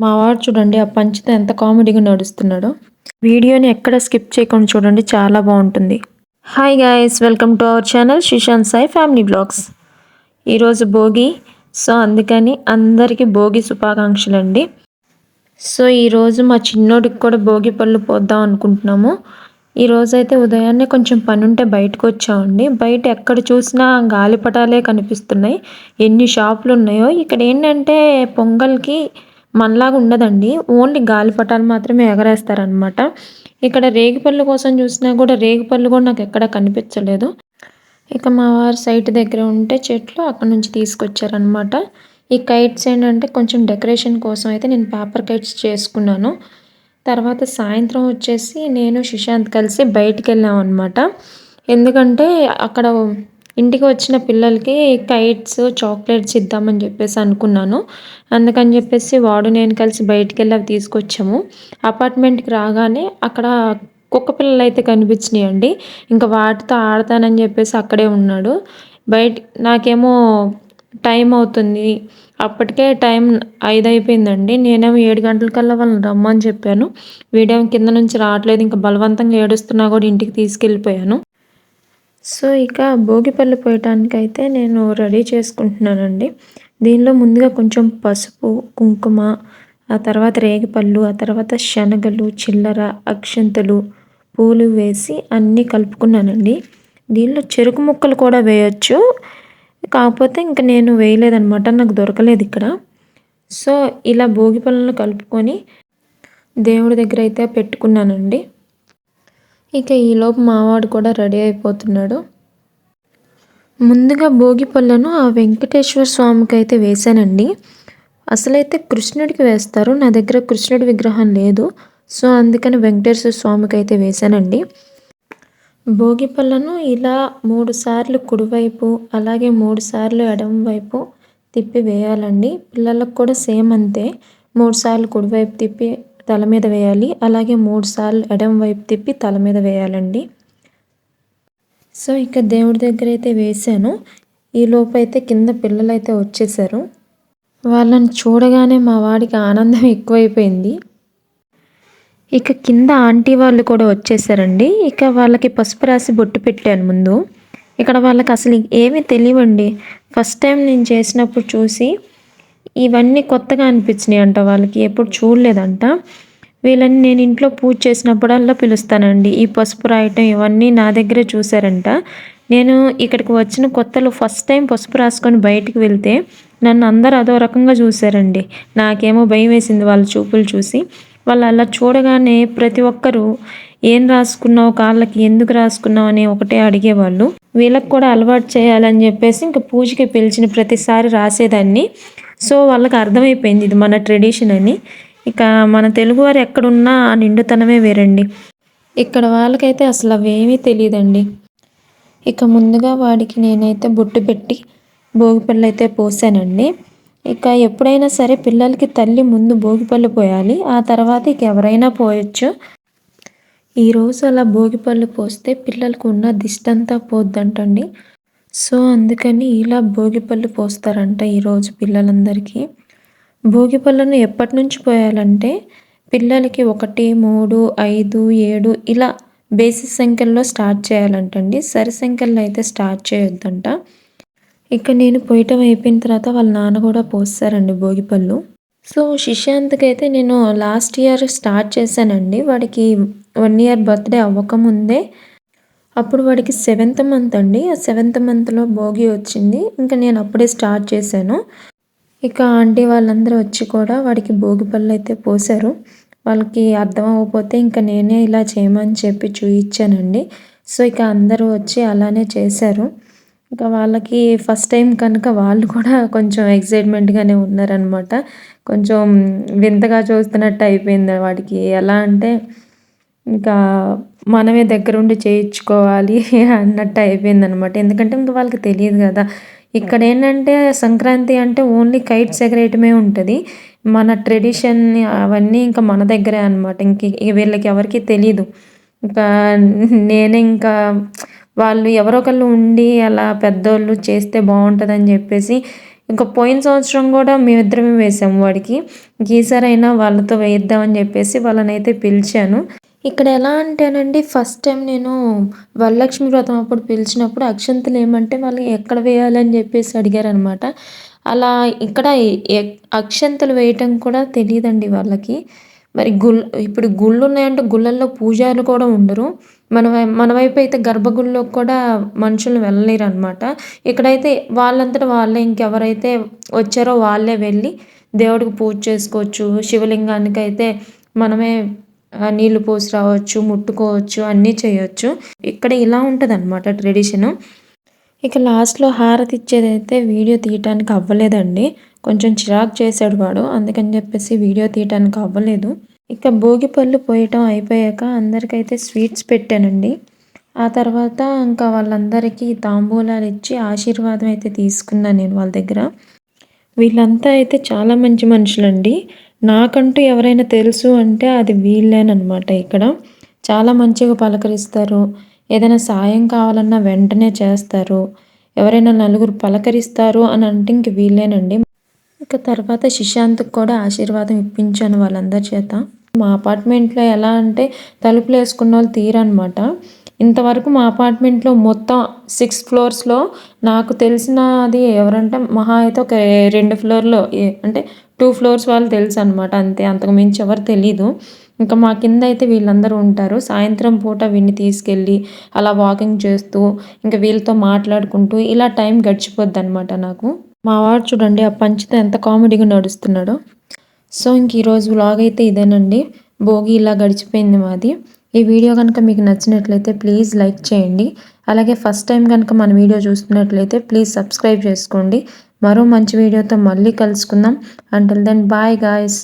మా వాడు చూడండి ఆ పంచెతో ఎంత కామెడీగా నడుస్తున్నాడో. వీడియోని ఎక్కడ స్కిప్ చేయకుండా చూడండి, చాలా బాగుంటుంది. Hi guys, welcome to our channel Srishanth Sai family blogs. ఈరోజు భోగి, సో అందుకని అందరికీ భోగి శుభాకాంక్షలు అండి. సో ఈరోజు మా చిన్నోడికి కూడా భోగి పళ్ళు పోద్దాం అనుకుంటున్నాము. ఈరోజైతే ఉదయాన్నే కొంచెం పని ఉంటే బయటకు వచ్చామండి. బయట ఎక్కడ చూసినా గాలిపటాలే కనిపిస్తున్నాయి. ఎన్ని షాపులు ఉన్నాయో. ఇక్కడ ఏంటంటే పొంగల్కి మనలాగా ఉండదండి, ఓన్లీ గాలిపటాలు మాత్రమే ఎగరేస్తారనమాట. ఇక్కడ రేగిపళ్ళు కోసం చూసినా కూడా రేగిపళ్ళు కూడా నాకు ఎక్కడ కనిపించలేదు. ఇక మా వారి సైట్ దగ్గర ఉంటే చెట్లు అక్కడ నుంచి తీసుకొచ్చారనమాట. ఈ కైట్స్ ఏంటంటే కొంచెం డెకరేషన్ కోసం అయితే నేను పేపర్ కైట్స్ చేసుకున్నాను. తర్వాత సాయంత్రం వచ్చేసి నేను సుశాంత్ కలిసి బయటికి వెళ్ళాం అనమాట. ఎందుకంటే అక్కడ ఇంటికి వచ్చిన పిల్లలకి కైట్స్ చాక్లెట్స్ ఇద్దామని చెప్పేసి అనుకున్నాను. అందుకని చెప్పేసి వాడు నేను కలిసి బయటికి వెళ్ళి అవి తీసుకొచ్చాము. అపార్ట్మెంట్కి రాగానే అక్కడ కుక్క పిల్లలు అయితే కనిపించినాయండి. ఇంకా వాటితో ఆడతానని చెప్పేసి అక్కడే ఉన్నాడు. నాకేమో టైం అవుతుంది, అప్పటికే టైం 5 అయిపోయిందండి. నేనేమో 7 గంటలకల్లా వాళ్ళని రమ్మని చెప్పాను. వీడేమో కింద నుంచి రావట్లేదు, ఇంకా బలవంతంగా ఏడుస్తున్నా కూడా ఇంటికి తీసుకెళ్ళిపోయాను. సో ఇక భోగిపళ్ళు పోయటానికైతే నేను రెడీ చేసుకుంటున్నానండి. దీనిలో ముందుగా కొంచెం పసుపు, కుంకుమ, ఆ తర్వాత రేగిపళ్ళు, ఆ తర్వాత శనగలు, చిల్లర, అక్షంతలు, పూలు వేసి అన్నీ కలుపుకున్నానండి. దీనిలో చెరుకు ముక్కలు కూడా వేయొచ్చు, కాకపోతే ఇంక నేను వేయలేదనమాట, నాకు దొరకలేదు ఇక్కడ. సో ఇలా భోగిపళ్ళను కలుపుకొని దేవుడి దగ్గర అయితే పెట్టుకున్నానండి. ఇక ఈలోపు మావాడు కూడా రెడీ అయిపోతున్నాడు. ముందుగా భోగి పళ్ళను ఆ వెంకటేశ్వర స్వామికి అయితే వేశానండి. అసలైతే కృష్ణుడికి వేస్తారు, నా దగ్గర కృష్ణుడి విగ్రహం లేదు. సో అందుకని వెంకటేశ్వర స్వామికి అయితే వేశానండి. భోగి పళ్ళను ఇలా 3 సార్లు కుడివైపు, అలాగే 3 సార్లు ఎడమ వైపు తిప్పి వేయాలండి. పిల్లలకు కూడా సేమ్ అంతే, 3 సార్లు కుడివైపు తిప్పి తల మీద వేయాలి, అలాగే 3 సార్లు ఎడమ వైపు తిప్పి తల మీద వేయాలండి. సో ఇక దేవుడి దగ్గర అయితే వేశాను. ఈలోపు అయితే కింద పిల్లలు అయితే వచ్చేసారు. వాళ్ళని చూడగానే మా వాడికి ఆనందం ఎక్కువైపోయింది. ఇక కింద ఆంటీ వాళ్ళు కూడా వచ్చేసారండి. ఇక వాళ్ళకి పసుపు రాసి బొట్టు పెట్టాను ముందు. ఇక్కడ వాళ్ళకి అసలు ఏమీ తెలియవండి. ఫస్ట్ టైం నేను చేసినప్పుడు చూసి ఇవన్నీ కొత్తగా అనిపించినాయి అంట వాళ్ళకి, ఎప్పుడు చూడలేదంట. వీళ్ళని నేను ఇంట్లో పూజ చేసినప్పుడల్లా పిలుస్తానండి. ఈ పసుపు రాయటం ఇవన్నీ నా దగ్గరే చూశారంట. నేను ఇక్కడికి వచ్చిన కొత్తలో ఫస్ట్ టైం పసుపు రాసుకొని బయటికి వెళ్తే నన్ను అందరూ అదో రకంగా చూశారండి. నాకేమో భయం వేసింది వాళ్ళ చూపులు చూసి. వాళ్ళు అలా చూడగానే ప్రతి ఒక్కరూ ఏం రాసుకున్నావు, కాళ్ళకి ఎందుకు రాసుకున్నావు అని ఒకటే అడిగేవాళ్ళు. వీళ్ళకి కూడా అలవాటు చేయాలని చెప్పేసి ఇంకా పూజకి పిలిచిన ప్రతిసారి రాసేదాన్ని. సో వాళ్ళకి అర్థమైపోయింది ఇది మన ట్రెడిషన్ అని. ఇక మన తెలుగువారు ఎక్కడున్నా ఆ నిండుతనమే వేరండి. ఇక్కడ వాళ్ళకైతే అసలు అవేమీ తెలియదండి. ఇక ముందుగా వాడికి నేనైతే బొట్టు పెట్టి భోగిపళ్ళు అయితే పోసానండి. ఇక ఎప్పుడైనా సరే పిల్లలకి తల్లి ముందు భోగిపళ్ళు పోయాలి, ఆ తర్వాత ఇక ఎవరైనా పోయొచ్చు. ఈరోజు అలా భోగిపళ్ళు పోస్తే పిల్లలకు ఉన్న దిష్టంతా పోద్దంటండి. సో అందుకని ఇలా భోగిపళ్ళు పోస్తారంట ఈరోజు పిల్లలందరికీ. భోగిపళ్ళను ఎప్పటి నుంచి పోయాలంటే పిల్లలకి 1, 3, 5, 7 ఇలా బేసిక్ సంఖ్యల్లో స్టార్ట్ చేయాలంటండి. సరి సంఖ్యల్లో అయితే స్టార్ట్ చేయొద్దంట. ఇక నేను పోయటం అయిపోయిన తర్వాత వాళ్ళ నాన్న కూడా పోస్తారండి భోగిపళ్ళు. సో శిశాంత్కి అయితే నేను లాస్ట్ ఇయర్ స్టార్ట్ చేశానండి. వాడికి 1 ఇయర్ బర్త్డే అవ్వకముందే, అప్పుడు వాడికి 7th మంత్ అండి. ఆ 7th మంత్లో భోగి వచ్చింది. ఇంకా నేను అప్పుడే స్టార్ట్ చేశాను. ఇక ఆంటీ వాళ్ళందరూ వచ్చి కూడా వాడికి భోగిపళ్ళు అయితే పోశారు. వాళ్ళకి అర్థం అవ్వకపోతే ఇంకా నేనే ఇలా చేయమని చెప్పి చూయించానండి. సో ఇక అందరూ వచ్చి అలానే చేశారు. ఇంకా వాళ్ళకి ఫస్ట్ టైం కనుక వాళ్ళు కూడా కొంచెం ఎక్సైట్మెంట్గానే ఉన్నారనమాట. కొంచెం వింతగా చూస్తున్నట్టు అయిపోయింది వాడికి. ఎలా అంటే ఇంకా మనమే దగ్గరుండి చేయించుకోవాలి అన్నట్టు అయిపోయిందనమాట. ఎందుకంటే ఇంక వాళ్ళకి తెలియదు కదా. ఇక్కడ ఏంటంటే సంక్రాంతి అంటే ఓన్లీ కైట్స్ ఎగరేయటమే ఉంటుంది. మన ట్రెడిషన్ అవన్నీ ఇంకా మన దగ్గరే అనమాట. వీళ్ళకి ఎవరికీ తెలీదు. ఇంకా నేనే ఇంకా వాళ్ళు ఎవరో ఒకళ్ళు ఉండి అలా పెద్దోళ్ళు చేస్తే బాగుంటుందని చెప్పేసి ఇంకా పోయిన సంవత్సరం కూడా మేమిద్దరమే వేసాము వాడికి. ఈసారైనా వాళ్ళతో వేయిద్దామని చెప్పేసి వాళ్ళనైతే పిలిచాను. ఇక్కడ ఎలా అంటేనండి, ఫస్ట్ టైం నేను వరలక్ష్మి వ్రతం అప్పుడు పిలిచినప్పుడు అక్షంతలు ఏమంటే వాళ్ళు ఎక్కడ వేయాలని చెప్పేసి అడిగారనమాట. అలా ఇక్కడ అక్షంతలు వేయటం కూడా తెలీదండి వాళ్ళకి. మరి ఇప్పుడు గుళ్ళున్నాయంటే గుళ్ళల్లో పూజారులు కూడా ఉండరు. మన వైపు అయితే గర్భగుడిలోకి కూడా మనుషులు వెళ్ళలేరనమాట. ఇక్కడైతే వాళ్ళంతట వాళ్ళే ఇంకెవరైతే వచ్చారో వాళ్ళే వెళ్ళి దేవుడికి పూజ చేసుకోవచ్చు. శివలింగానికైతే మనమే నీళ్లు పోసి రావచ్చు, ముట్టుకోవచ్చు, అన్నీ చేయొచ్చు. ఇక్కడ ఇలా ఉంటదనమాట ట్రెడిషను. ఇక లాస్ట్‌లో హారతి ఇచ్చేదైతే వీడియో తీయటానికి అవ్వలేదండి. కొంచెం చిరాకు చేశాడు వాడు. అందుకని చెప్పేసి వీడియో తీయటానికి అవ్వలేదు. ఇక భోగిపళ్ళు పోయటం అయిపోయాక అందరికైతే స్వీట్స్ పెట్టానండి. ఆ తర్వాత ఇంకా వాళ్ళందరికీ తాంబూలాలు ఇచ్చి ఆశీర్వాదం అయితే తీసుకున్నాను నేను వాళ్ళ దగ్గర. వీళ్ళంతా అయితే చాలా మంచి మనుషులండి. నాకంటూ ఎవరైనా తెలుసు అంటే అది వీళ్ళేననమాట ఇక్కడ. చాలా మంచిగా పలకరిస్తారు. ఏదైనా సాయం కావాలన్నా వెంటనే చేస్తారు. ఎవరైనా నలుగురు పలకరిస్తారు అని అంటే ఇంక వీళ్ళేనండి. ఇక తర్వాత శిశాంత్‌కి కూడా ఆశీర్వాదం ఇప్పించాను వాళ్ళందరి చేత. మా అపార్ట్మెంట్‌లో ఎలా అంటే తలుపులేసుకున్నోళ్ళు తీరనమాట. ఇంతవరకు మా అపార్ట్మెంట్‌లో మొత్తం 6 ఫ్లోర్స్‌లో నాకు తెలిసినది ఎవరంటే మహా అయితే ఒక 2 ఫ్లోర్‌లో అంటే 2 ఫ్లోర్స్ వాళ్ళు తెలుసనమాట అంతే. అంతకు మించి ఎవరు తెలీదు. ఇంకా మా కిందయితే వీళ్ళందరూ ఉంటారు. సాయంత్రం పూట వీడిని తీసుకెళ్ళి అలా వాకింగ్ చేస్తూ, ఇంక వీళ్ళతో మాట్లాడుకుంటూ ఇలా టైం గడిచిపోద్దనమాట నాకు. మా వాడు చూడండి ఆ పంచెతో ఎంత కామెడీగా నడుస్తున్నాడో. సో ఇంక ఈరోజు వ్లాగ్ అయితే ఇదేనండి. భోగి ఇలా గడిచిపోయింది మాది. ఈ వీడియో కనుక మీకు నచ్చినట్లయితే ప్లీజ్ లైక్ చేయండి. అలాగే ఫస్ట్ టైం కనుక మన వీడియో చూస్తున్నట్లయితే ప్లీజ్ సబ్స్క్రైబ్ చేసుకోండి. మరో మంచి వీడియోతో మళ్ళీ కలుసుకుందాం. Until then bye guys.